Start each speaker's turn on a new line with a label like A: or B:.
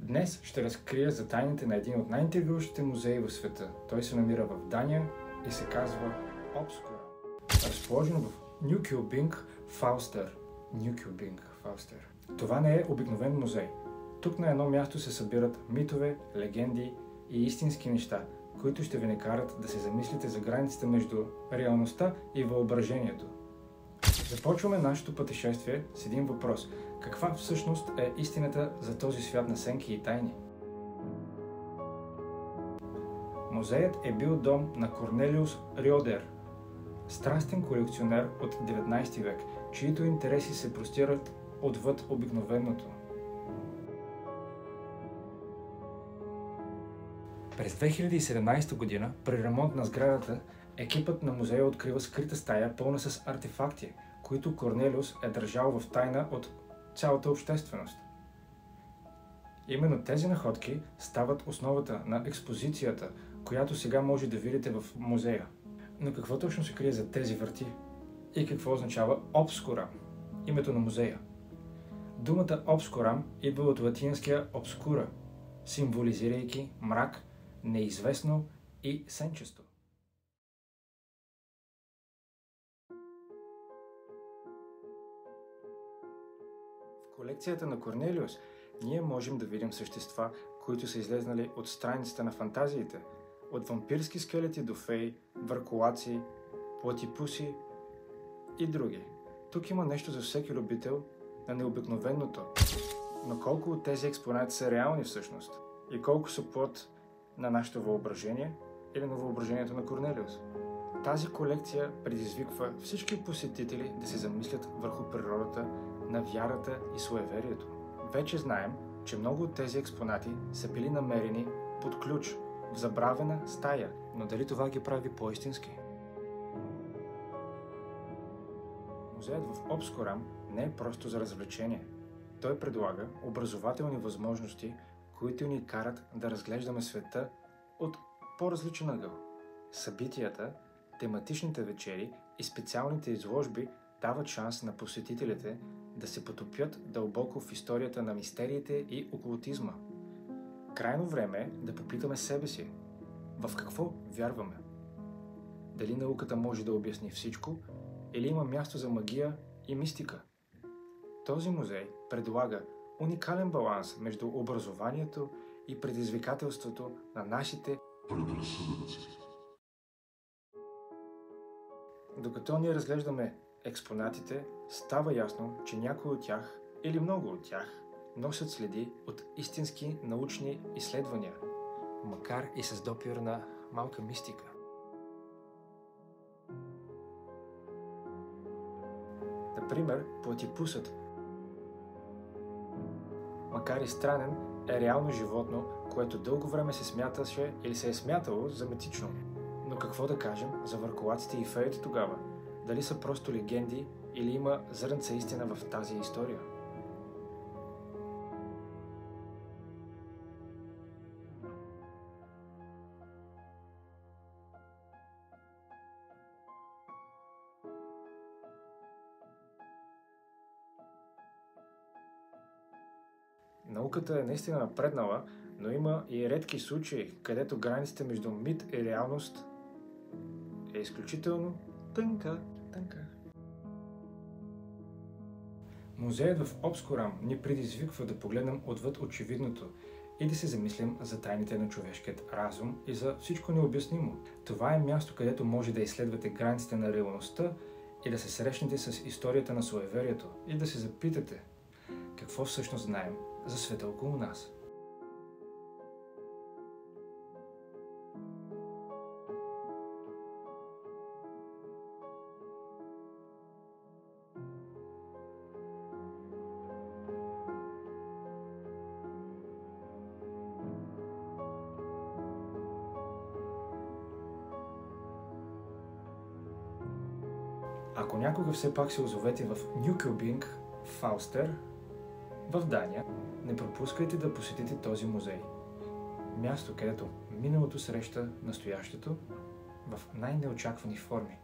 A: Днес ще разкрия за тайните на един от най-интригуващите музеи в света. Той се намира в Дания и се казва Обскура. Разположен в Нюкюбинг, Фалстер. Това не е обикновен музей. Тук на едно място се събират митове, легенди и истински неща, които ще ви накарат да се замислите за границите между реалността и въображението. Започваме нашето пътешествие с един въпрос. Каква всъщност е истината за този свят на сенки и тайни? Музеят е бил дом на Корнелиус Рьодер, страстен колекционер от 19 век, чието интереси се простират отвъд обикновеното. През 2017 година, при ремонт на сградата, екипът на музея открива скрита стая, пълна с артефакти, които Корнелиус е държал в тайна от цялата общественост. Именно тези находки стават основата на експозицията, която сега може да видите в музея. Но какво точно се крие за тези врати? И какво означава Обскура, името на музея? Думата Обскурам идва от латинския обскура, символизирайки мрак, неизвестно и сенчесто. В колекцията на Корнелиус ние можем да видим същества, които са излезнали от страницата на фантазиите, от вампирски скелети до феи, върколаци, платипуси и други. Тук има нещо за всеки любител на необикновеното, но колко от тези експонати са реални всъщност и колко са плод на нашето въображение или на въображението на Корнелиус. Тази колекция предизвиква всички посетители да се замислят върху природата на вярата и суеверието. Вече знаем, че много от тези експонати са били намерени под ключ в забравена стая, но дали това ги прави по-истински? Музеят в Обскурам не е просто за развлечение. Той предлага образователни възможности, които ни карат да разглеждаме света от по-различен ъгъл. Събитията, тематичните вечери и специалните изложби дават шанс на посетителите да се потопят дълбоко в историята на мистериите и окултизма. Крайно време е да попитаме себе си, в какво вярваме? Дали науката може да обясни всичко или има място за магия и мистика? Този музей предлага уникален баланс между образованието и предизвикателството на нашите предразсъдъци. Докато ние разглеждаме експонатите, става ясно, че някои от тях или много от тях носят следи от истински научни изследвания, макар и с допир на малка мистика. Например, платипусът, макар и странен, е реално животно, което дълго време се смяташе или се е смятало за митично. Но какво да кажем за върколаците и феите тогава? Дали са просто легенди или има зрънце истина в тази история? Науката е наистина напреднала, но има и редки случаи, където границите между мит и реалност е изключително тънка. Музеят в Обскурам ни предизвиква да погледнем отвъд очевидното и да се замислим за тайните на човешкият разум и за всичко необяснимо. Това е място, където може да изследвате границите на реалността и да се срещнете с историята на суеверието и да се запитате какво всъщност знаем за света около нас. Ако някога все пак се озовете в Нюкюбинг, Фалстер, в Дания, не пропускайте да посетите този музей. Място, където миналото среща настоящето в най-неочаквани форми.